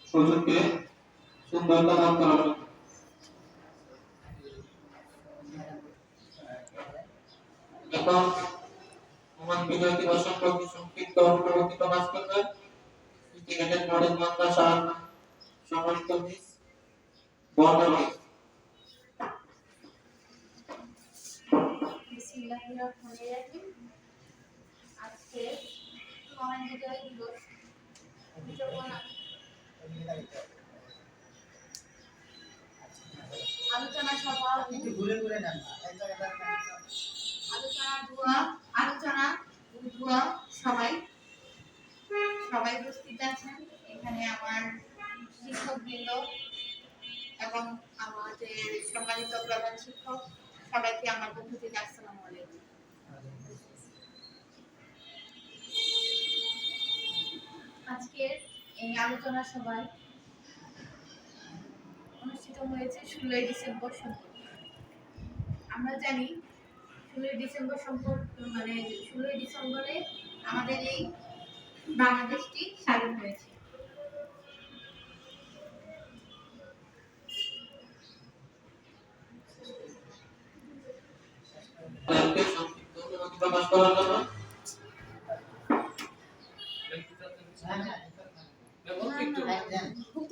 সুযোগকে সুন্দরতা দান করার জন্য। এখন মহান বিজয় দিবস সম্পর্কে সংক্ষিপ্ত অগ্রগতি প্রকাশ করবে ইন্টিগ্রেটেড মডেল মাদ্রাসা সম্মানিত মিস বর্ণালী। বিসমিল্লাহির রহমানির রহিম। আজকে মহান বিজয় দিবস আলোচনা সভা আলোচনা দোয়া সবাই উপস্থিত আছেন। এখানে আমার শিক্ষকবৃন্দ এবং আমাদের সম্মানিত প্রধান শিক্ষক, সবাইকে আমার পক্ষ থেকে আসসালামু আলাইকুম। আজকের এই আলোচনা সভায় অনুষ্ঠিত হয়েছে 16 ডিসেম্বর সম্পর্কে। আমরা জানি 16 ডিসেম্বর মানে 16 ডিসেম্বরে আমাদের এই বাংলাদেশটি স্বাধীন হয়েছে। প্রকাশ করার জন্য খুব